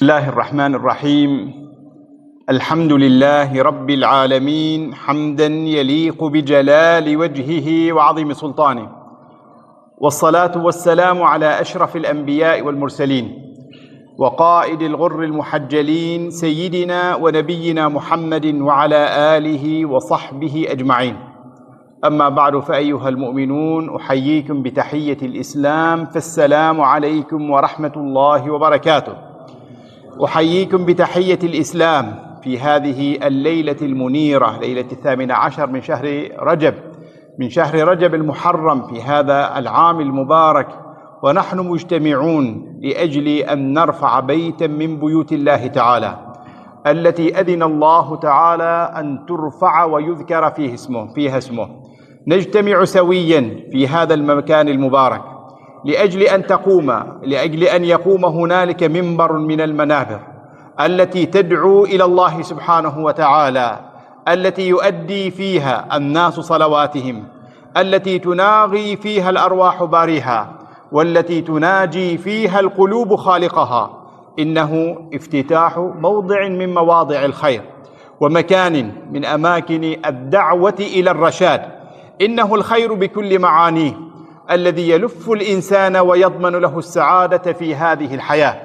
الله الرحمن الرحيم. الحمد لله رب العالمين حمدا يليق بجلال وجهه وعظيم سلطانه، والصلاة والسلام على أشرف الأنبياء والمرسلين وقائد الغر المحجلين سيدنا ونبينا محمد وعلى آله وصحبه أجمعين. أما بعد، فأيها المؤمنون، أحييكم بتحية الإسلام، فالسلام عليكم ورحمة الله وبركاته. أحييكم بتحية الإسلام في هذه الليلة المنيرة، ليلة 18 من شهر رجب المحرم في هذا العام المبارك، ونحن مجتمعون لأجل أن نرفع بيتا من بيوت الله تعالى التي أذن الله تعالى أن ترفع ويذكر فيها اسمه. نجتمع سويا في هذا المكان المبارك لأجل أن يقوم هنالك منبر من المنابر التي تدعو إلى الله سبحانه وتعالى، التي يؤدي فيها الناس صلواتهم، التي تناغي فيها الأرواح باريها، والتي تناجي فيها القلوب خالقها. إنه افتتاح موضع من مواضع الخير ومكان من أماكن الدعوة إلى الرشاد. إنه الخير بكل معانيه الذي يلف الإنسان ويضمن له السعادة في هذه الحياة،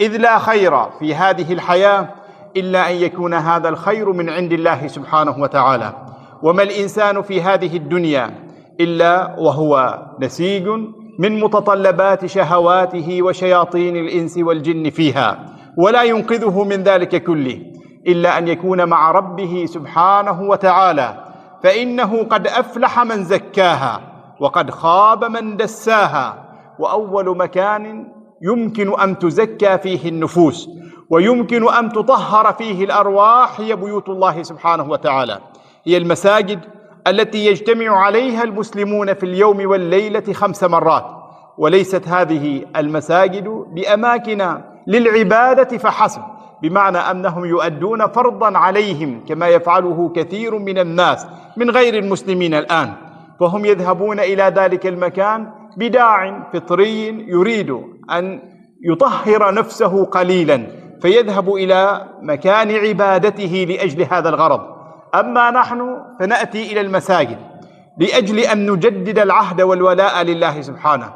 إذ لا خير في هذه الحياة إلا أن يكون هذا الخير من عند الله سبحانه وتعالى. وما الإنسان في هذه الدنيا إلا وهو نسيج من متطلبات شهواته وشياطين الإنس والجن فيها، ولا ينقذه من ذلك كله إلا أن يكون مع ربه سبحانه وتعالى، فإنه قد أفلح من زكاها وقد خاب من دساها. وأول مكان يمكن أن تزكى فيه النفوس ويمكن أن تطهر فيه الأرواح هي بيوت الله سبحانه وتعالى، هي المساجد التي يجتمع عليها المسلمون في اليوم والليلة 5 مرات. وليست هذه المساجد بأماكن للعبادة فحسب، بمعنى أنهم يؤدون فرضا عليهم كما يفعله كثير من الناس من غير المسلمين الآن، فهم يذهبون إلى ذلك المكان بداع فطري يريد أن يطهر نفسه قليلا، فيذهب إلى مكان عبادته لأجل هذا الغرض. أما نحن فنأتي إلى المساجد لأجل أن نجدد العهد والولاء لله سبحانه،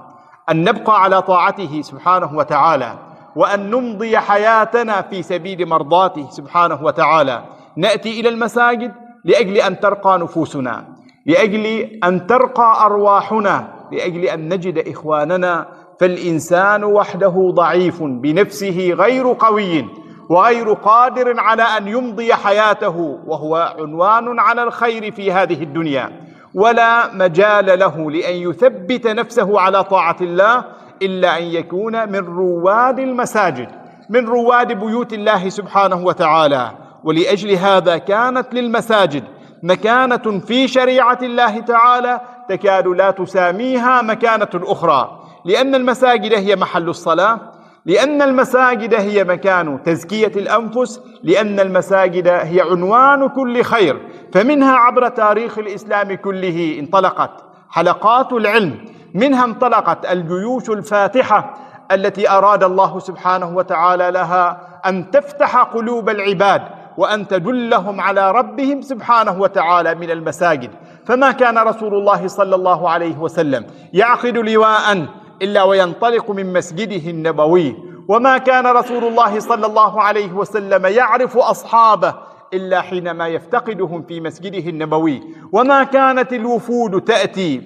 أن نبقى على طاعته سبحانه وتعالى، وأن نمضي حياتنا في سبيل مرضاته سبحانه وتعالى. نأتي إلى المساجد لأجل أن ترقى نفوسنا، لأجل أن ترقى أرواحنا، لأجل أن نجد إخواننا. فالإنسان وحده ضعيف بنفسه غير قوي وغير قادر على أن يمضي حياته، وهو عنوان على الخير في هذه الدنيا، ولا مجال له لأن يثبت نفسه على طاعة الله إلا أن يكون من رواد المساجد، من رواد بيوت الله سبحانه وتعالى. ولأجل هذا كانت للمساجد مكانة في شريعة الله تعالى تكاد لا تساميها مكانة أخرى، لأن المساجد هي محل الصلاة، لأن المساجد هي مكان تزكية الأنفس، لأن المساجد هي عنوان كل خير. فمنها عبر تاريخ الإسلام كله انطلقت حلقات العلم، منها انطلقت الجيوش الفاتحة التي أراد الله سبحانه وتعالى لها أن تفتح قلوب العباد وأن تدلهم على ربهم سبحانه وتعالى من المساجد. فما كان رسول الله صلى الله عليه وسلم يعقد لواء إلا وينطلق من مسجده النبوي، وما كان رسول الله صلى الله عليه وسلم يعرف أصحابه إلا حينما يفتقدهم في مسجده النبوي، وما كانت الوفود تأتي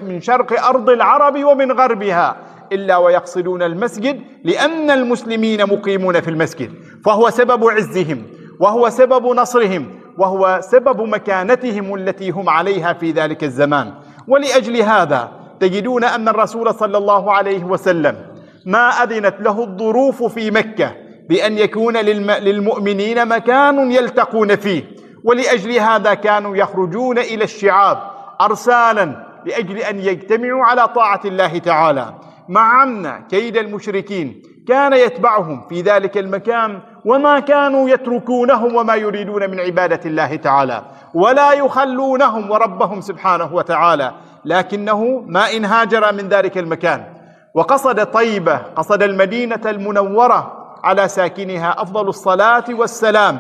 من شرق أرض العرب ومن غربها إلا ويقصدون المسجد، لأن المسلمين مقيمون في المسجد، فهو سبب عزهم وهو سبب نصرهم وهو سبب مكانتهم التي هم عليها في ذلك الزمان. ولأجل هذا تجدون أن الرسول صلى الله عليه وسلم ما أذنت له الظروف في مكة بأن يكون للمؤمنين مكان يلتقون فيه، ولأجل هذا كانوا يخرجون إلى الشعاب أرسالا لأجل أن يجتمعوا على طاعة الله تعالى، مع أن كيد المشركين كان يتبعهم في ذلك المكان، وما كانوا يتركونهم وما يريدون من عبادة الله تعالى، ولا يخلونهم وربهم سبحانه وتعالى. لكنه ما إن هاجر من ذلك المكان وقصد طيبة، قصد المدينة المنورة، على ساكنها أفضل الصلاة والسلام،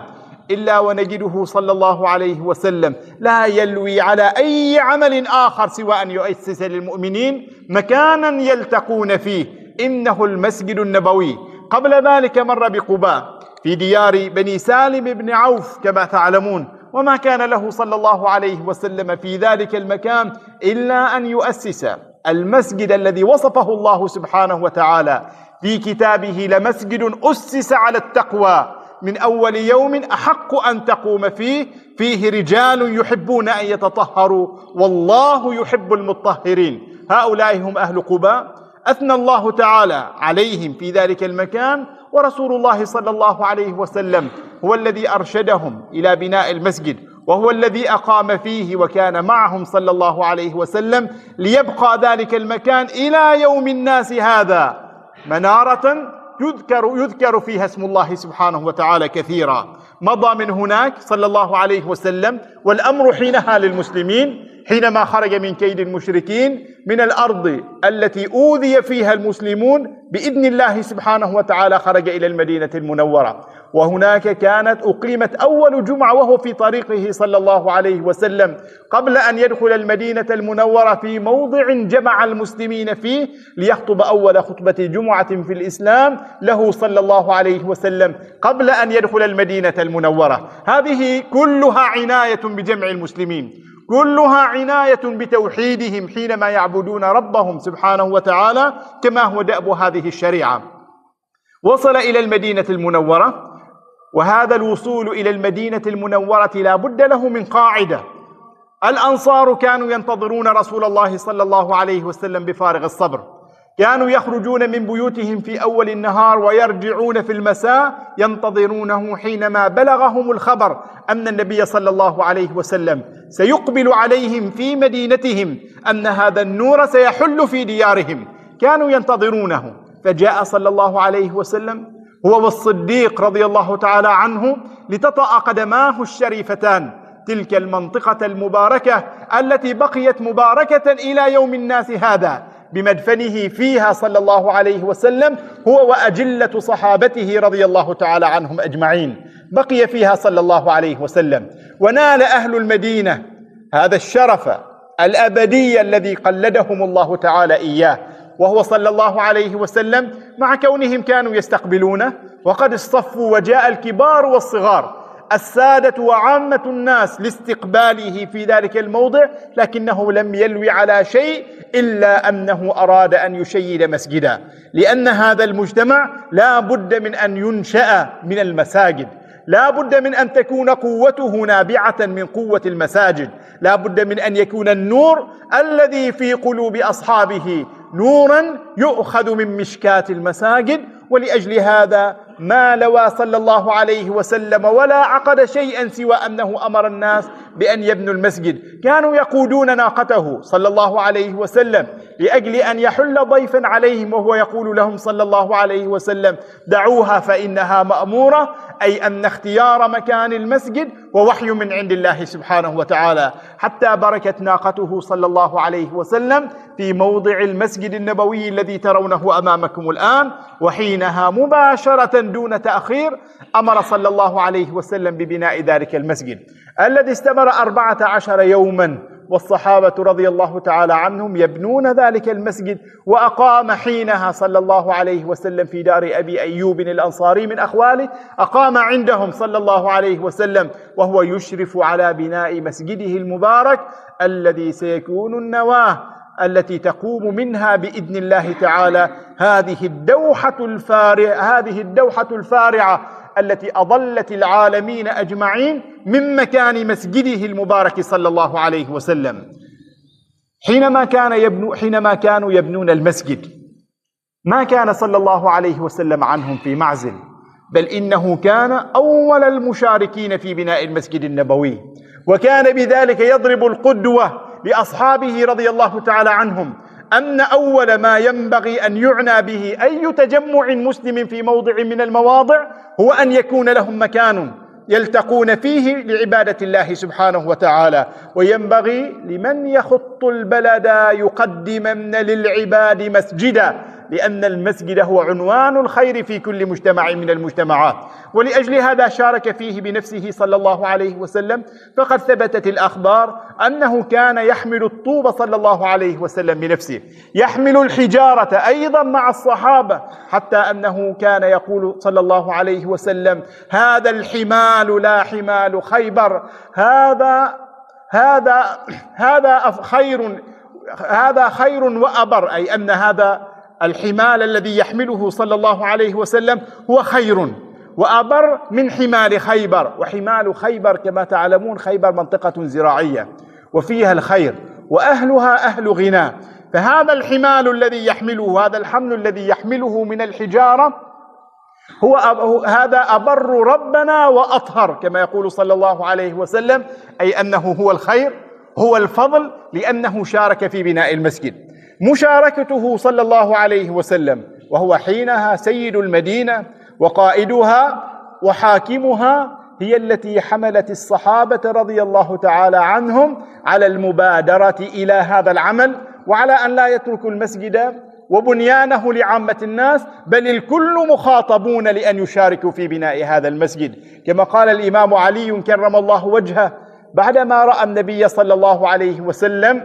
إلا ونجده صلى الله عليه وسلم لا يلوي على أي عمل آخر سوى أن يؤسس للمؤمنين مكانا يلتقون فيه، إنه المسجد النبوي. قبل ذلك مر بقباء في ديار بني سالم بن عوف كما تعلمون، وما كان له صلى الله عليه وسلم في ذلك المكان إلا أن يؤسس المسجد الذي وصفه الله سبحانه وتعالى في كتابه: لمسجد أسس على التقوى من أول يوم أحق أن تقوم فيه رجال يحبون أن يتطهروا والله يحب المطهرين. هؤلاء هم أهل قباء، أثنى الله تعالى عليهم في ذلك المكان، ورسول الله صلى الله عليه وسلم هو الذي أرشدهم إلى بناء المسجد، وهو الذي أقام فيه وكان معهم صلى الله عليه وسلم، ليبقى ذلك المكان إلى يوم الناس هذا منارة يذكر فيها اسم الله سبحانه وتعالى كثيرا. مضى من هناك صلى الله عليه وسلم، والأمر حينها للمسلمين حينما خرج من كيد المشركين من الأرض التي أوذي فيها المسلمون بإذن الله سبحانه وتعالى، خرج إلى المدينة المنورة، وهناك كانت أقيمت أول جمعة وهو في طريقه صلى الله عليه وسلم قبل أن يدخل المدينة المنورة في موضع جمع المسلمين فيه ليخطب أول خطبة جمعة في الإسلام له صلى الله عليه وسلم قبل أن يدخل المدينة المنورة. هذه كلها عناية بجمع المسلمين، كلها عناية بتوحيدهم حينما يعبدون ربهم سبحانه وتعالى كما هو دأب هذه الشريعة. وصل إلى المدينة المنورة، وهذا الوصول إلى المدينة المنورة لا بد له من قاعدة. الأنصار كانوا ينتظرون رسول الله صلى الله عليه وسلم بفارغ الصبر، كانوا يخرجون من بيوتهم في أول النهار ويرجعون في المساء ينتظرونه حينما بلغهم الخبر أن النبي صلى الله عليه وسلم سيقبل عليهم في مدينتهم، أن هذا النور سيحل في ديارهم، كانوا ينتظرونه. فجاء صلى الله عليه وسلم هو والصديق رضي الله تعالى عنه لتطأ قدماه الشريفتان تلك المنطقة المباركة التي بقيت مباركة إلى يوم الناس هذا بمدفنه فيها صلى الله عليه وسلم هو وأجلة صحابته رضي الله تعالى عنهم أجمعين، بقي فيها صلى الله عليه وسلم. ونال أهل المدينة هذا الشرف الأبدي الذي قلدهم الله تعالى إياه، وهو صلى الله عليه وسلم مع كونهم كانوا يستقبلونه وقد اصطفوا وجاء الكبار والصغار السادة وعامة الناس لاستقباله في ذلك الموضع، لكنه لم يلوي على شيء إلا أنه أراد أن يشيد مسجدا، لأن هذا المجتمع لا بد من أن ينشأ من المساجد، لا بد من أن تكون قوته نابعة من قوة المساجد، لا بد من أن يكون النور الذي في قلوب أصحابه نورا يؤخذ من مشكات المساجد. ولأجل هذا ما لوى صلى الله عليه وسلم ولا عقد شيئا سوى أنه أمر الناس بأن يبنوا المسجد. كانوا يقودون ناقته صلى الله عليه وسلم لأجل أن يحل ضيفا عليهم، وهو يقول لهم صلى الله عليه وسلم: دعوها فإنها مأمورة، أي أن اختيار مكان المسجد ووحي من عند الله سبحانه وتعالى، حتى بركت ناقته صلى الله عليه وسلم في موضع المسجد النبوي الذي ترونه أمامكم الآن. وحينها مباشرة دون تأخير أمر صلى الله عليه وسلم ببناء ذلك المسجد الذي استمر 14 يوما، والصحابة رضي الله تعالى عنهم يبنون ذلك المسجد. وأقام حينها صلى الله عليه وسلم في دار أبي أيوب الأنصاري من أخواله، أقام عندهم صلى الله عليه وسلم وهو يشرف على بناء مسجده المبارك الذي سيكون النواة التي تقوم منها بإذن الله تعالى هذه الدوحة الفارعة التي أضلت العالمين أجمعين من مكان مسجده المبارك صلى الله عليه وسلم. حينما كانوا يبنون المسجد ما كان صلى الله عليه وسلم عنهم في معزل، بل إنه كان أول المشاركين في بناء المسجد النبوي، وكان بذلك يضرب القدوة لأصحابه رضي الله تعالى عنهم أن أول ما ينبغي أن يعنى به أي تجمع مسلم في موضع من المواضع هو أن يكون لهم مكان يلتقون فيه لعبادة الله سبحانه وتعالى. وينبغي لمن يخط البلد يقدمن للعباد مسجدا، لأن المسجد هو عنوان الخير في كل مجتمع من المجتمعات، ولأجل هذا شارك فيه بنفسه صلى الله عليه وسلم. فقد ثبتت الأخبار أنه كان يحمل الطوب صلى الله عليه وسلم بنفسه، يحمل الحجارة أيضا مع الصحابة، حتى أنه كان يقول صلى الله عليه وسلم: هذا الحمال لا حمال خيبر، هذا خير وأبر، أي أن هذا الحمال الذي يحمله صلى الله عليه وسلم هو خير وأبر من حمال خيبر. وحمال خيبر كما تعلمون، خيبر منطقة زراعية وفيها الخير وأهلها أهل غنى، فهذا الحمال الذي يحمله، هذا الحمل الذي يحمله من الحجارة هذا أبر ربنا وأطهر، كما يقول صلى الله عليه وسلم، أي أنه هو الخير، هو الفضل، لأنه شارك في بناء المسجد. مشاركته صلى الله عليه وسلم وهو حينها سيد المدينة وقائدها وحاكمها هي التي حملت الصحابة رضي الله تعالى عنهم على المبادرة إلى هذا العمل، وعلى أن لا يتركوا المسجد وبنيانه لعامة الناس، بل الكل مخاطبون لأن يشاركوا في بناء هذا المسجد. كما قال الإمام علي كرم الله وجهه بعدما رأى النبي صلى الله عليه وسلم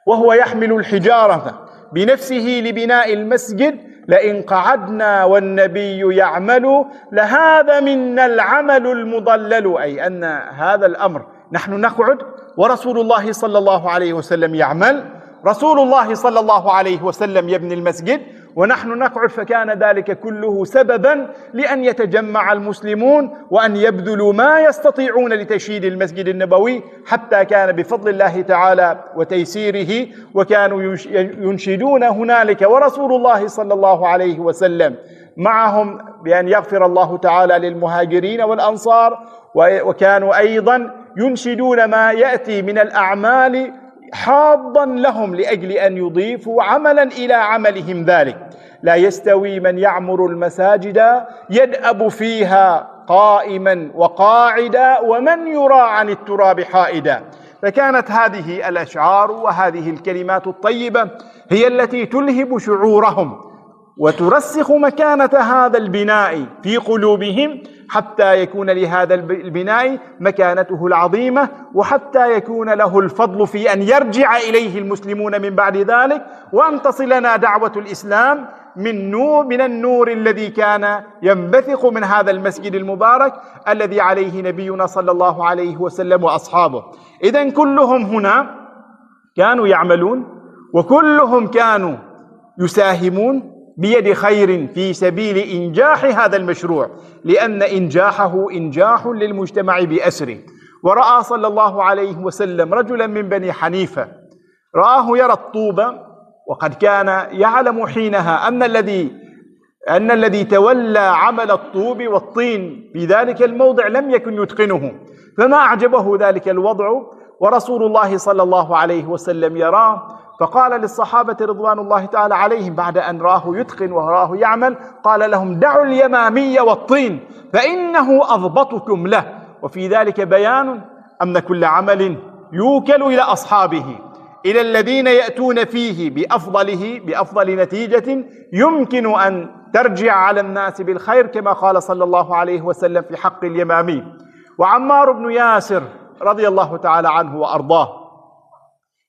وهو يحمل الحجارة بنفسه لبناء المسجد: لئن قعدنا والنبي يعمل لهذا منا العمل المضلل، أي أن هذا الأمر نحن نقعد ورسول الله صلى الله عليه وسلم يعمل، رسول الله صلى الله عليه وسلم يبني المسجد ونحن نقعد، فكان ذلك كله سببا لأن يتجمع المسلمون وأن يبذلوا ما يستطيعون لتشييد المسجد النبوي، حتى كان بفضل الله تعالى وتيسيره وكانوا ينشدون هنالك ورسول الله صلى الله عليه وسلم معهم بأن يغفر الله تعالى للمهاجرين والأنصار، وكانوا أيضا ينشدون ما يأتي من الأعمال حاضا لهم لأجل أن يضيفوا عملا إلى عملهم ذلك. لا يستوي من يعمر المساجد يدأب فيها قائما وقاعدا ومن يرى عن التراب حائدا. فكانت هذه الأشعار وهذه الكلمات الطيبة هي التي تلهب شعورهم وترسخ مكانة هذا البناء في قلوبهم، حتى يكون لهذا البناء مكانته العظيمة، وحتى يكون له الفضل في أن يرجع إليه المسلمون من بعد ذلك، وأن تصلنا دعوة الإسلام من النور الذي كان ينبثق من هذا المسجد المبارك الذي عليه نبينا صلى الله عليه وسلم وأصحابه. إذن كلهم هنا كانوا يعملون، وكلهم كانوا يساهمون بيد خير في سبيل إنجاح هذا المشروع، لأن إنجاحه إنجاح للمجتمع بأسره. ورأى صلى الله عليه وسلم رجلا من بني حنيفة رآه يرى الطوب، وقد كان يعلم حينها أن الذي تولى عمل الطوب والطين في ذلك الموضع لم يكن يتقنه، فما أعجبه ذلك الوضع، ورسول الله صلى الله عليه وسلم يراه، فقال للصحابة رضوان الله تعالى عليهم بعد أن راه يتقن وراه يعمل، قال لهم: دعوا اليمامي والطين فإنه أضبطكم له. وفي ذلك بيان أن كل عمل يوكل إلى أصحابه، إلى الذين يأتون فيه بأفضل نتيجة يمكن أن ترجع على الناس بالخير، كما قال صلى الله عليه وسلم في حق اليمامي. وعمار بن ياسر رضي الله تعالى عنه وأرضاه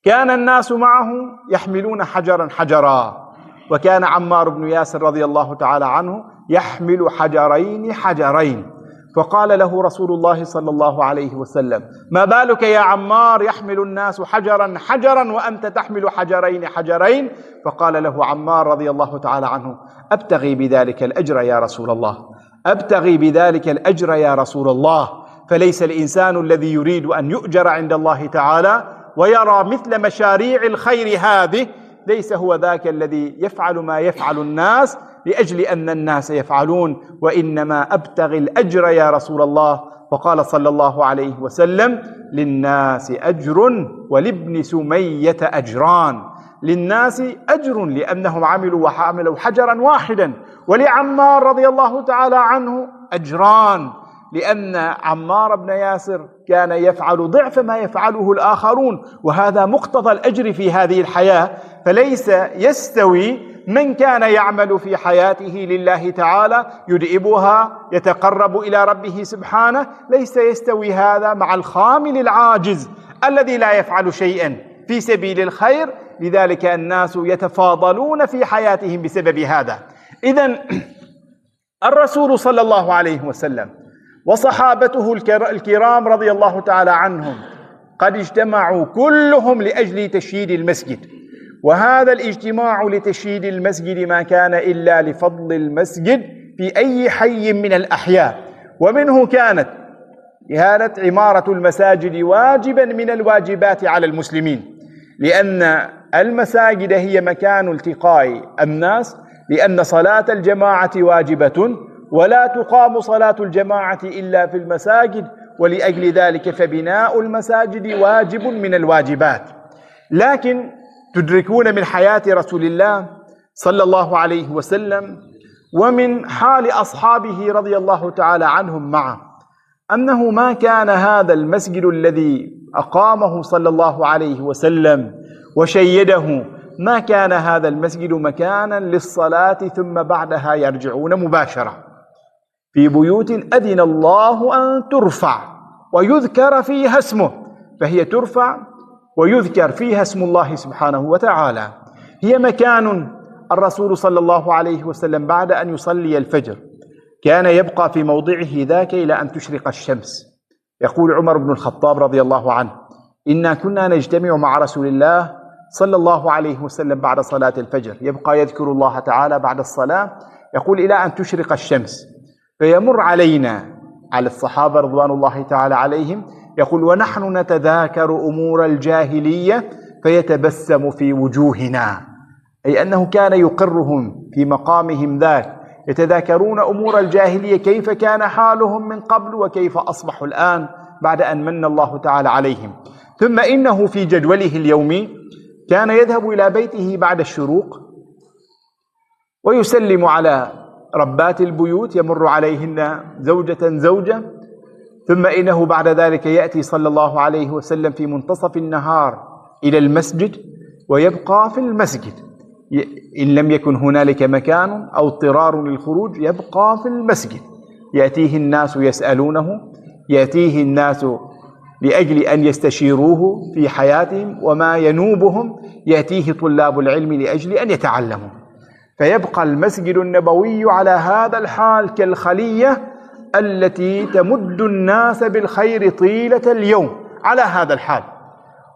كان الناس معه يحملون حجرا حجرا، وكان عمار بن ياسر رضي الله تعالى عنه يحمل حجرين حجرين، فقال له رسول الله صلى الله عليه وسلم: ما بالك يا عمار يحمل الناس حجرا حجرا وأنت تحمل حجرين حجرين؟ فقال له عمار رضي الله تعالى عنه: أبتغي بذلك الأجر يا رسول الله، أبتغي بذلك الأجر يا رسول الله. فليس الإنسان الذي يريد أن يؤجر عند الله تعالى ويرى مثل مشاريع الخير هذه ليس هو ذاك الذي يفعل ما يفعل الناس لأجل أن الناس يفعلون، وإنما أبتغي الأجر يا رسول الله. فقال صلى الله عليه وسلم: للناس أجر ولابن سمية أجران. للناس أجر لأنهم عملوا حجرا واحدا، ولعمار رضي الله تعالى عنه أجران لأن عمار بن ياسر كان يفعل ضعف ما يفعله الآخرون، وهذا مقتضى الأجر في هذه الحياة. فليس يستوي من كان يعمل في حياته لله تعالى يدئبها يتقرب إلى ربه سبحانه، ليس يستوي هذا مع الخامل العاجز الذي لا يفعل شيئا في سبيل الخير. لذلك الناس يتفاضلون في حياتهم بسبب هذا. إذن الرسول صلى الله عليه وسلم وصحابته الكرام رضي الله تعالى عنهم قد اجتمعوا كلهم لأجل تشييد المسجد، وهذا الاجتماع لتشييد المسجد ما كان إلا لفضل المسجد في أي حي من الأحياء. ومنه كانت عمارة المساجد واجبا من الواجبات على المسلمين، لأن المساجد هي مكان التقاء الناس، لأن صلاة الجماعة واجبة ولا تقام صلاة الجماعة إلا في المساجد، ولأجل ذلك فبناء المساجد واجب من الواجبات. لكن تدركون من حياة رسول الله صلى الله عليه وسلم ومن حال أصحابه رضي الله تعالى عنهم معه أنه ما كان هذا المسجد الذي أقامه صلى الله عليه وسلم وشيده، ما كان هذا المسجد مكانا للصلاة ثم بعدها يرجعون مباشرة، في بيوت أذن الله أن ترفع ويذكر فيها اسمه، فهي ترفع ويذكر فيها اسم الله سبحانه وتعالى. هي مكان الرسول صلى الله عليه وسلم بعد أن يصلي الفجر كان يبقى في موضعه ذاك إلى أن تشرق الشمس. يقول عمر بن الخطاب رضي الله عنه: إنا كنا نجتمع مع رسول الله صلى الله عليه وسلم بعد صلاة الفجر، يبقى يذكر الله تعالى بعد الصلاة، يقول إلى أن تشرق الشمس، فيمر علينا، على الصحابة رضوان الله تعالى عليهم، يقول: ونحن نتذاكر أمور الجاهلية فيتبسم في وجوهنا، أي أنه كان يقرهم في مقامهم ذاك، يتذاكرون أمور الجاهلية، كيف كان حالهم من قبل وكيف أصبحوا الآن بعد أن من الله تعالى عليهم. ثم إنه في جدوله اليومي كان يذهب إلى بيته بعد الشروق ويسلم على ربات البيوت، يمر عليهن زوجة زوجة، ثم إنه بعد ذلك يأتي صلى الله عليه وسلم في منتصف النهار إلى المسجد ويبقى في المسجد، إن لم يكن هنالك مكان أو اضطرار للخروج يبقى في المسجد. يأتيه الناس يسألونه، يأتيه الناس لأجل أن يستشيروه في حياتهم وما ينوبهم، يأتيه طلاب العلم لأجل أن يتعلموا، فيبقى المسجد النبوي على هذا الحال كالخلية التي تمد الناس بالخير طيلة اليوم على هذا الحال.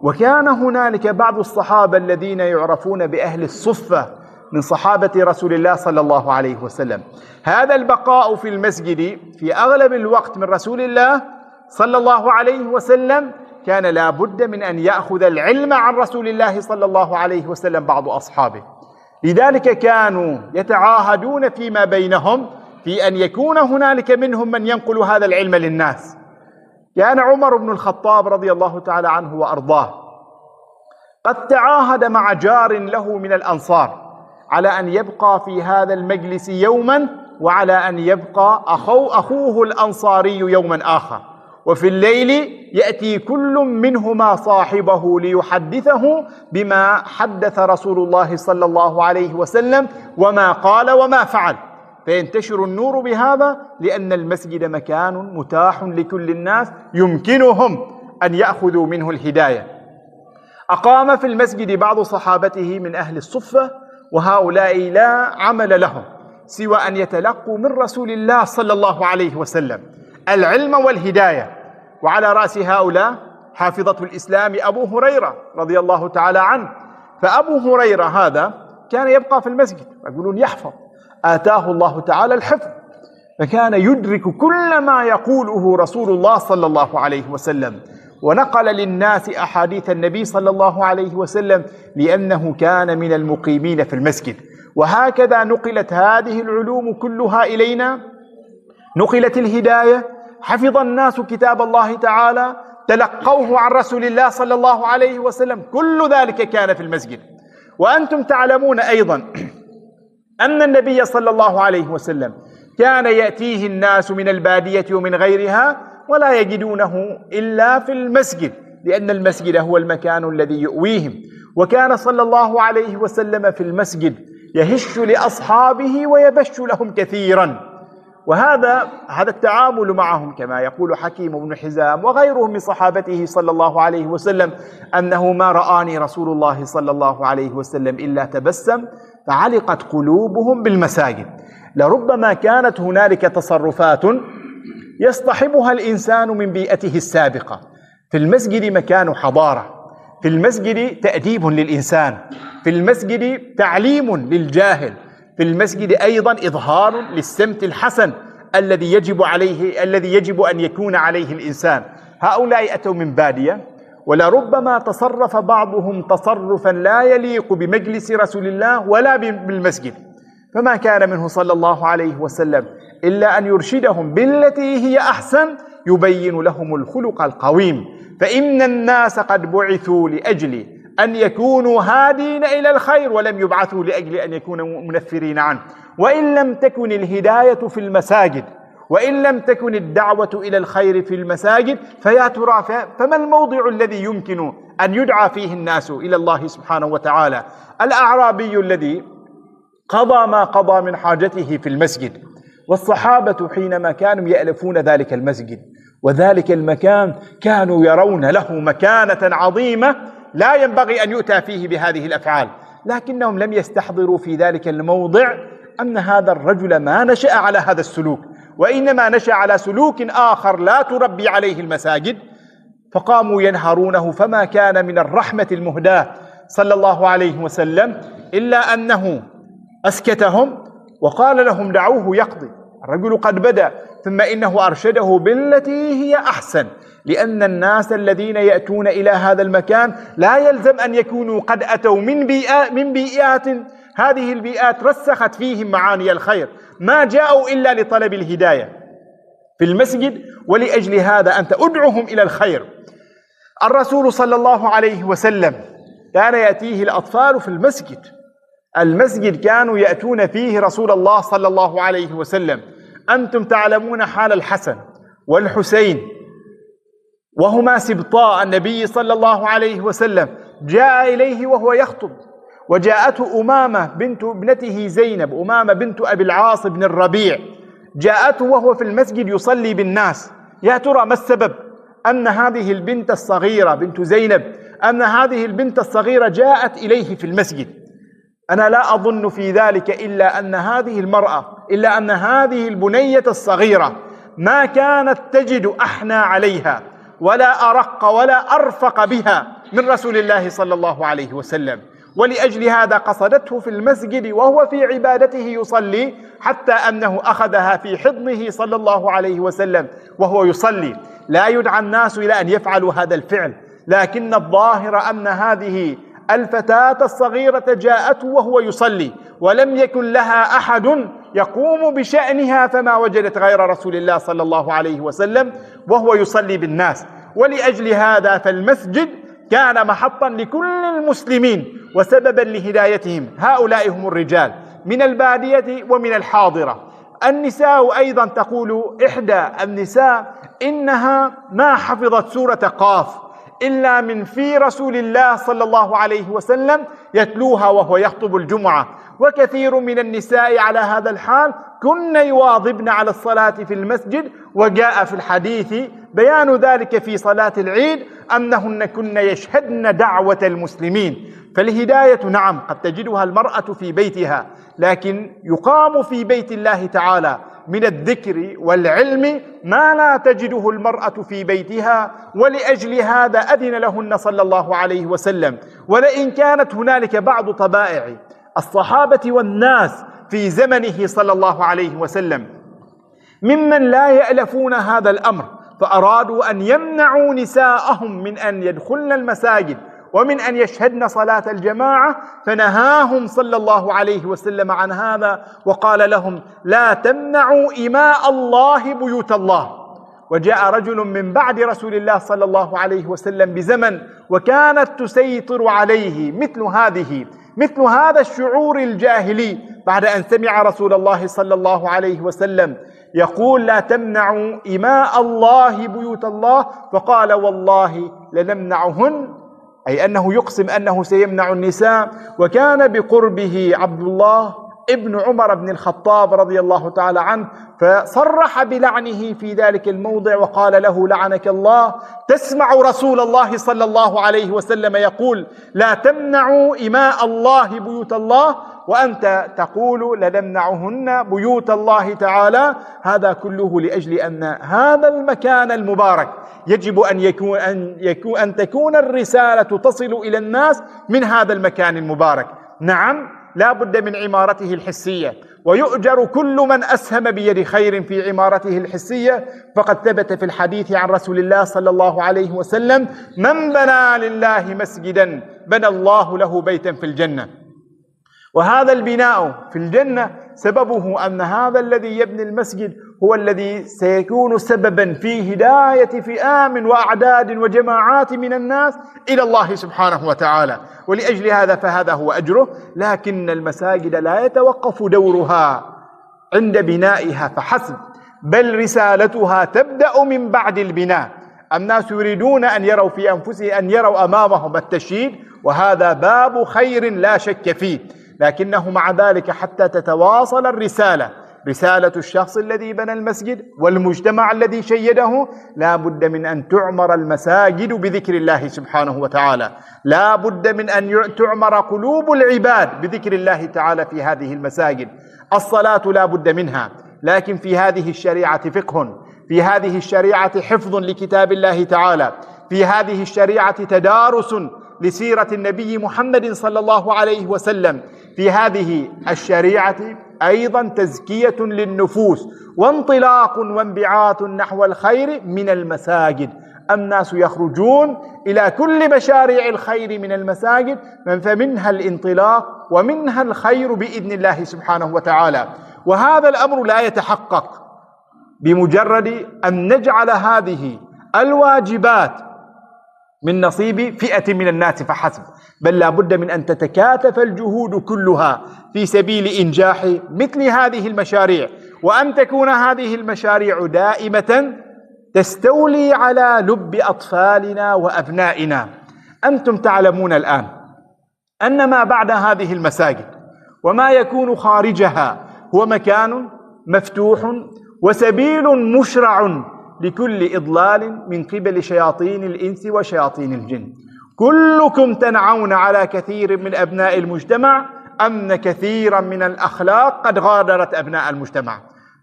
وكان هنالك بعض الصحابة الذين يعرفون بأهل الصفة من صحابة رسول الله صلى الله عليه وسلم. هذا البقاء في المسجد في أغلب الوقت من رسول الله صلى الله عليه وسلم كان لا بد من أن يأخذ العلم عن رسول الله صلى الله عليه وسلم بعض أصحابه، لذلك كانوا يتعاهدون فيما بينهم في أن يكون هنالك منهم من ينقل هذا العلم للناس. كان عمر بن الخطاب رضي الله تعالى عنه وأرضاه قد تعاهد مع جار له من الأنصار على أن يبقى في هذا المجلس يوما، وعلى أن يبقى أخوه الأنصاري يوما آخر، وفي الليل يأتي كل منهما صاحبه ليحدثه بما حدث رسول الله صلى الله عليه وسلم وما قال وما فعل، فينتشر النور بهذا، لأن المسجد مكان متاح لكل الناس يمكنهم أن يأخذوا منه الهداية. أقام في المسجد بعض صحابته من أهل الصفة، وهؤلاء لا عمل لهم سوى أن يتلقوا من رسول الله صلى الله عليه وسلم العلم والهداية. وعلى رأس هؤلاء حافظة الإسلام أبو هريرة رضي الله تعالى عنه. فأبو هريرة هذا كان يبقى في المسجد، يقولون يحفظ، آتاه الله تعالى الحفظ، فكان يدرك كل ما يقوله رسول الله صلى الله عليه وسلم، ونقل للناس أحاديث النبي صلى الله عليه وسلم لأنه كان من المقيمين في المسجد. وهكذا نقلت هذه العلوم كلها إلينا، نقلت الهداية، حفظ الناس كتاب الله تعالى، تلقوه عن رسول الله صلى الله عليه وسلم، كل ذلك كان في المسجد. وأنتم تعلمون أيضا أن النبي صلى الله عليه وسلم كان يأتيه الناس من البادية ومن غيرها ولا يجدونه إلا في المسجد، لأن المسجد هو المكان الذي يؤويهم. وكان صلى الله عليه وسلم في المسجد يهش لأصحابه ويبش لهم كثيرا. وهذا التعامل معهم كما يقول حكيم بن حزام وغيرهم من صحابته صلى الله عليه وسلم أنه ما رآني رسول الله صلى الله عليه وسلم إلا تبسم فعلقت قلوبهم بالمساجد. لربما كانت هنالك تصرفات يصطحبها الإنسان من بيئته السابقة. في المسجد مكان حضارة، في المسجد تأديب للإنسان، في المسجد تعليم للجاهل، في المسجد أيضا إظهار للسمت الحسن الذي يجب أن يكون عليه الإنسان. هؤلاء أتوا من بادية ولربما تصرف بعضهم تصرفا لا يليق بمجلس رسول الله ولا بالمسجد، فما كان منه صلى الله عليه وسلم إلا أن يرشدهم بالتي هي أحسن، يبين لهم الخلق القويم. فإن الناس قد بعثوا لأجل أن يكونوا هادين إلى الخير ولم يبعثوا لأجل أن يكونوا منفرين عنه. وإن لم تكن الهداية في المساجد، وإن لم تكن الدعوة إلى الخير في المساجد، فيا ترى فما الموضع الذي يمكن أن يدعى فيه الناس إلى الله سبحانه وتعالى؟ الأعرابي الذي قضى ما قضى من حاجته في المسجد، والصحابة حينما كانوا يألفون ذلك المسجد وذلك المكان كانوا يرون له مكانة عظيمة لا ينبغي أن يؤتى فيه بهذه الأفعال، لكنهم لم يستحضروا في ذلك الموضع أن هذا الرجل ما نشأ على هذا السلوك، وإنما نشأ على سلوك آخر لا تربي عليه المساجد، فقاموا ينهرونه. فما كان من الرحمة المهداة صلى الله عليه وسلم إلا أنه أسكتهم وقال لهم دعوه يقضي، الرجل قد بدأ، ثم إنه أرشده بالتي هي أحسن، لأن الناس الذين يأتون إلى هذا المكان لا يلزم أن يكونوا قد أتوا من بيئات هذه البيئات رسخت فيهم معاني الخير، ما جاءوا إلا لطلب الهداية في المسجد، ولأجل هذا أنت أدعوهم إلى الخير. الرسول صلى الله عليه وسلم كان يأتيه الأطفال في المسجد كانوا يأتون فيه رسول الله صلى الله عليه وسلم. أنتم تعلمون حال الحسن والحسين وهما سبطاء النبي صلى الله عليه وسلم، جاء إليه وهو يخطب، وجاءته أمامة بنت ابنته زينب، أمامة بنت أبي العاص بن الربيع، جاءته وهو في المسجد يصلي بالناس. يا ترى ما السبب أن هذه البنت الصغيرة بنت زينب، أن هذه البنت الصغيرة جاءت إليه في المسجد؟ أنا لا أظن في ذلك إلا أن هذه البنية الصغيرة ما كانت تجد أحنى عليها ولا أرق ولا أرفق بها من رسول الله صلى الله عليه وسلم، ولأجل هذا قصدته في المسجد وهو في عبادته يصلي، حتى أنه أخذها في حضنه صلى الله عليه وسلم وهو يصلي. لا يدعى الناس إلى أن يفعلوا هذا الفعل، لكن الظاهر أن هذه الفتاة الصغيرة جاءته وهو يصلي ولم يكن لها أحد يقوم بشأنها، فما وجدت غير رسول الله صلى الله عليه وسلم وهو يصلي بالناس. ولأجل هذا فالمسجد كان محطا لكل المسلمين وسببا لهدايتهم. هؤلاء هم الرجال من البادية ومن الحاضرة. النساء أيضا تقول إحدى النساء إنها ما حفظت سورة قاف إلا من في رسول الله صلى الله عليه وسلم يتلوها وهو يخطب الجمعة. وكثير من النساء على هذا الحال كن يواظبن على الصلاة في المسجد، وجاء في الحديث بيان ذلك في صلاة العيد أنهن كن يشهدن دعوة المسلمين. فالهداية نعم قد تجدها المرأة في بيتها، لكن يقام في بيت الله تعالى من الذكر والعلم ما لا تجده المرأة في بيتها، ولأجل هذا أذن لهن صلى الله عليه وسلم. ولئن كانت هنالك بعض طبائع الصحابة والناس في زمنه صلى الله عليه وسلم ممن لا يألفون هذا الأمر، فأرادوا أن يمنعوا نساءهم من أن يدخلن المساجد ومن أن يشهدن صلاة الجماعة، فنهاهم صلى الله عليه وسلم عن هذا وقال لهم لا تمنعوا إماء الله بيوت الله. وجاء رجل من بعد رسول الله صلى الله عليه وسلم بزمن وكانت تسيطر عليه مثل هذا الشعور الجاهلي، بعد أن سمع رسول الله صلى الله عليه وسلم يقول لا تمنعوا إماء الله بيوت الله، فقال والله لنمنعهن أي أنه يقسم أنه سيمنع النساء. وكان بقربه عبد الله ابن عمر بن الخطاب رضي الله تعالى عنه، فصرح بلعنه في ذلك الموضع وقال له: لعنك الله، تسمع رسول الله صلى الله عليه وسلم يقول: لا تمنعوا إماء الله بيوت الله، وأنت تقول لنمنعهن بيوت الله تعالى. هذا كله لأجل أن هذا المكان المبارك يجب أن تكون الرسالة تصل إلى الناس من هذا المكان المبارك. نعم، لا بد من عمارته الحسية، ويؤجر كل من أسهم بيد خير في عمارته الحسية. فقد ثبت في الحديث عن رسول الله صلى الله عليه وسلم: من بنى لله مسجدا بنى الله له بيتا في الجنة. وهذا البناء في الجنة سببه أن هذا الذي يبني المسجد هو الذي سيكون سببا في هداية فئام وأعداد وجماعات من الناس إلى الله سبحانه وتعالى. ولأجل هذا فهذا هو أجره. لكن المساجد لا يتوقف دورها عند بنائها فحسب، بل رسالتها تبدأ من بعد البناء. الناس يريدون أن يروا في أنفسهم، أن يروا أمامهم التشييد، وهذا باب خير لا شك فيه. لكنه مع ذلك حتى تتواصل الرسالة، رسالة الشخص الذي بنى المسجد والمجتمع الذي شيده، لا بد من أن تعمر المساجد بذكر الله سبحانه وتعالى، لا بد من أن تعمر قلوب العباد بذكر الله تعالى في هذه المساجد. الصلاة لا بد منها، لكن في هذه الشريعة فقه، في هذه الشريعة حفظ لكتاب الله تعالى، في هذه الشريعة تدارس لسيرة النبي محمد صلى الله عليه وسلم، في هذه الشريعة أيضا تزكية للنفوس وانطلاق وانبعاث نحو الخير من المساجد. الناس يخرجون إلى كل مشاريع الخير من المساجد، فمنها الانطلاق ومنها الخير بإذن الله سبحانه وتعالى. وهذا الأمر لا يتحقق بمجرد أن نجعل هذه الواجبات من نصيب فئة من الناس فحسب، بل لا بد من أن تتكاتف الجهود كلها في سبيل إنجاح مثل هذه المشاريع، وأن تكون هذه المشاريع دائمة تستولي على لب أطفالنا وأبنائنا. أنتم تعلمون الآن أن ما بعد هذه المساجد وما يكون خارجها هو مكان مفتوح وسبيل مشرع لكل إضلال من قبل شياطين الإنس وشياطين الجن. كلكم تنعون على كثير من أبناء المجتمع أن كثيرا من الأخلاق قد غادرت أبناء المجتمع.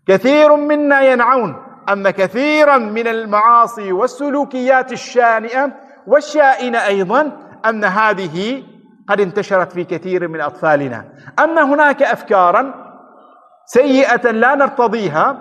كثير منا ينعون أن كثيرا من المعاصي والسلوكيات الشانئة والشائنة أيضا أن هذه قد انتشرت في كثير من أطفالنا، أن هناك أفكارا سيئة لا نرتضيها،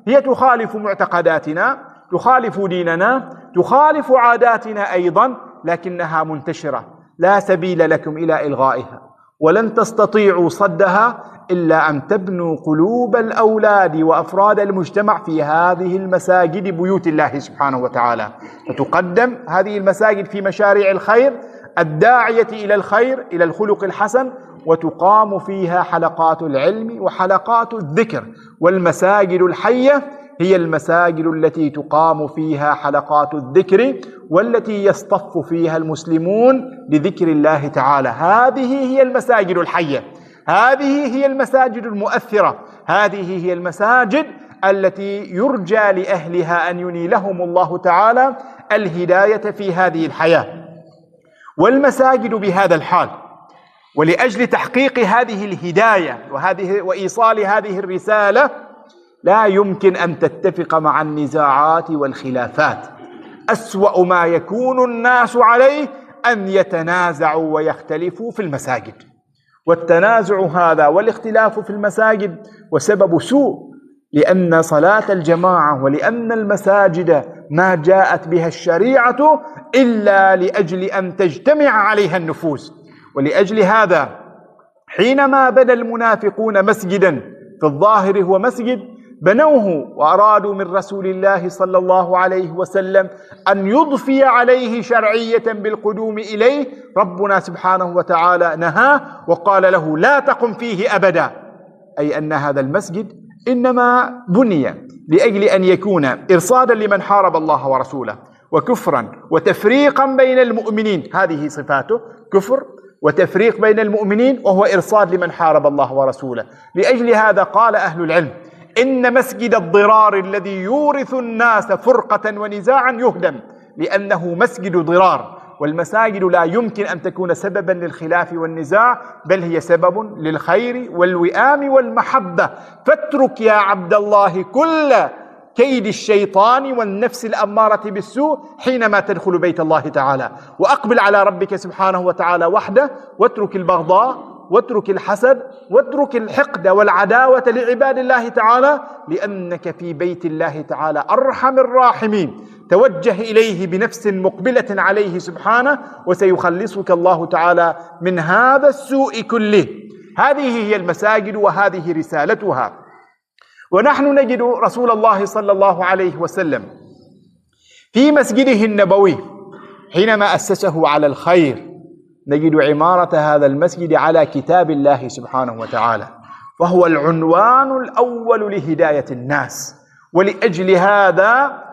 هي تخالف معتقداتنا، تخالف ديننا، تخالف عاداتنا أيضا، لكنها منتشرة، لا سبيل لكم إلى إلغائها، ولن تستطيعوا صدها إلا أن تبنوا قلوب الأولاد وأفراد المجتمع في هذه المساجد بيوت الله سبحانه وتعالى. فتقدم هذه المساجد في مشاريع الخير الداعية إلى الخير، إلى الخلق الحسن، وتقام فيها حلقات العلم وحلقات الذكر. والمساجد الحية هي المساجد التي تقام فيها حلقات الذكر والتي يصطف فيها المسلمون لذكر الله تعالى. هذه هي المساجد الحية، هذه هي المساجد المؤثرة، هذه هي المساجد التي يرجى لأهلها أن ينيلهم الله تعالى الهداية في هذه الحياة. والمساجد بهذا الحال، ولأجل تحقيق هذه الهداية وإيصال هذه الرسالة، لا يمكن أن تتفق مع النزاعات والخلافات. أسوأ ما يكون الناس عليه أن يتنازعوا ويختلفوا في المساجد، والتنازع هذا والاختلاف في المساجد وسبب سوء، لأن صلاة الجماعة ولأن المساجد ما جاءت بها الشريعة إلا لأجل أن تجتمع عليها النفوس. ولأجل هذا حينما بنى المنافقون مسجدا في الظاهر هو مسجد، بنوه وأرادوا من رسول الله صلى الله عليه وسلم أن يضفي عليه شرعية بالقدوم إليه، ربنا سبحانه وتعالى نهاه وقال له: لا تقم فيه أبدا. أي أن هذا المسجد إنما بني لأجل أن يكون إرصادا لمن حارب الله ورسوله، وكفرا وتفريقا بين المؤمنين، هذه صفاته، كفر وتفريق بين المؤمنين، وهو إرصاد لمن حارب الله ورسوله. لأجل هذا قال أهل العلم: إن مسجد الضرار الذي يورث الناس فرقة ونزاعا يهدم، لأنه مسجد ضرار، والمساجد لا يمكن أن تكون سببا للخلاف والنزاع، بل هي سبب للخير والوئام والمحبة. فاترك يا عبد الله كل كيد الشيطان والنفس الأمارة بالسوء حينما تدخل بيت الله تعالى، وأقبل على ربك سبحانه وتعالى وحده، واترك البغضاء واترك الحسد واترك الحقد والعداوة لعباد الله تعالى، لأنك في بيت الله تعالى أرحم الراحمين. توجه إليه بنفس مقبلة عليه سبحانه، وسيخلصك الله تعالى من هذا السوء كله. هذه هي المساجد وهذه رسالتها. ونحن نجد رسول الله صلى الله عليه وسلم في مسجده النبوي حينما أسسه على الخير، نجد عمارة هذا المسجد على كتاب الله سبحانه وتعالى، فهو العنوان الأول لهداية الناس. ولأجل هذا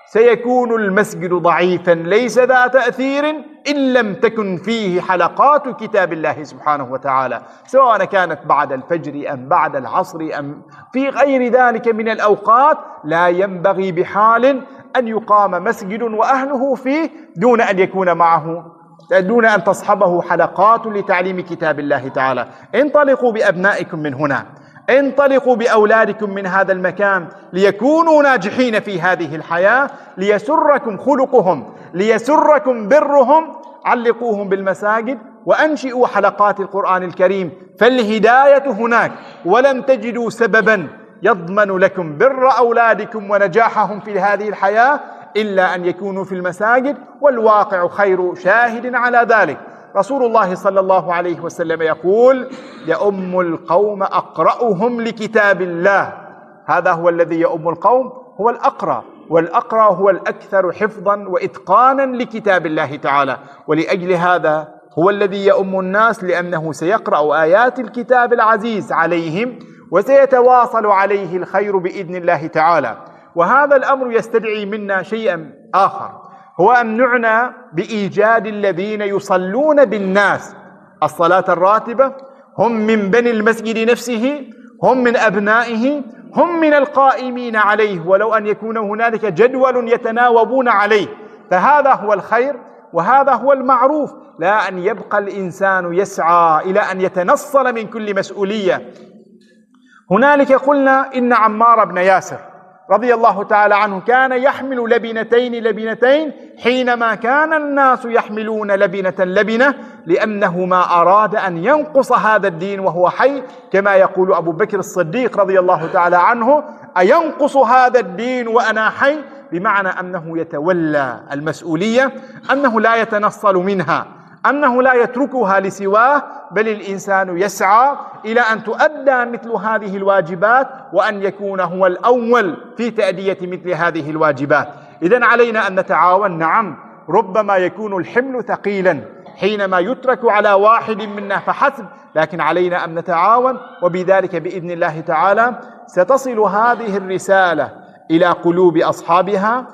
سيكون المسجد ضعيفا ليس ذا تأثير إن لم تكن فيه حلقات كتاب الله سبحانه وتعالى، سواء كانت بعد الفجر أم بعد العصر أم في غير ذلك من الأوقات. لا ينبغي بحال أن يقام مسجد وأهله فيه دون أن يكون معه، دون أن تصحبه حلقات لتعليم كتاب الله تعالى. انطلقوا بأبنائكم من هنا، انطلقوا بأولادكم من هذا المكان، ليكونوا ناجحين في هذه الحياة، ليسركم خلقهم، ليسركم برهم. علقوهم بالمساجد وأنشئوا حلقات القرآن الكريم، فالهداية هناك. ولن تجدوا سببا يضمن لكم بر أولادكم ونجاحهم في هذه الحياة إلا أن يكونوا في المساجد، والواقع خير شاهد على ذلك. رسول الله صلى الله عليه وسلم يقول: يؤم القوم أقرأهم لكتاب الله. هذا هو الذي يؤم القوم، هو الأقرأ، والأقرأ هو الأكثر حفظا وإتقانا لكتاب الله تعالى. ولأجل هذا هو الذي يؤم الناس، لأنه سيقرأ آيات الكتاب العزيز عليهم، وسيتواصل عليه الخير بإذن الله تعالى. وهذا الأمر يستدعي منا شيئا آخر، هو أن نعنى بإيجاد الذين يصلون بالناس الصلاة الراتبة، هم من بني المسجد نفسه، هم من أبنائه، هم من القائمين عليه، ولو أن يكون هنالك جدول يتناوبون عليه. فهذا هو الخير وهذا هو المعروف، لا أن يبقى الإنسان يسعى إلى أن يتنصل من كل مسؤولية. هنالك قلنا إن عمار بن ياسر رضي الله تعالى عنه كان يحمل لبنتين حينما كان الناس يحملون لبنة، لأنه ما أراد أن ينقص هذا الدين وهو حي، كما يقول أبو بكر الصديق رضي الله تعالى عنه: أينقص هذا الدين وأنا حي؟ بمعنى أنه يتولى المسؤولية، أنه لا يتنصل منها، أنه لا يتركها لسواه، بل الإنسان يسعى إلى أن تؤدى مثل هذه الواجبات، وأن يكون هو الأول في تأدية مثل هذه الواجبات. إذن علينا أن نتعاون. نعم، ربما يكون الحمل ثقيلا حينما يترك على واحد منا فحسب، لكن علينا أن نتعاون، وبذلك بإذن الله تعالى ستصل هذه الرسالة إلى قلوب أصحابها،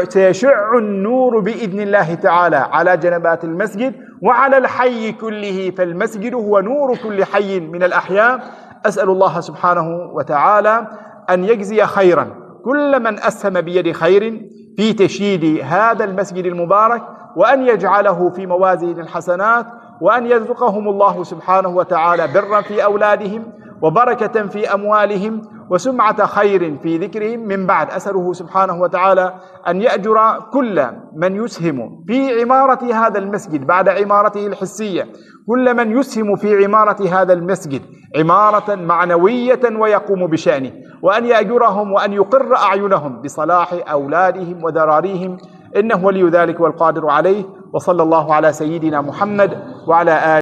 سيشع النور بإذن الله تعالى على جنبات المسجد وعلى الحي كله، فالمسجد هو نور كل حي من الأحياء. أسأل الله سبحانه وتعالى أن يجزي خيرا كل من أسهم بيد خير في تشييد هذا المسجد المبارك، وأن يجعله في موازين الحسنات، وأن يرزقهم الله سبحانه وتعالى برا في أولادهم، وبركة في أموالهم، وسمعة خير في ذكرهم من بعد. أسأله سبحانه وتعالى أن يأجر كل من يسهم في عمارة هذا المسجد بعد عمارته الحسية، كل من يسهم في عمارة هذا المسجد عمارة معنوية ويقوم بشأنه، وأن يأجرهم وأن يقر أعينهم بصلاح أولادهم وذراريهم، إنه ولي ذلك والقادر عليه. وصلى الله على سيدنا محمد وعلى آله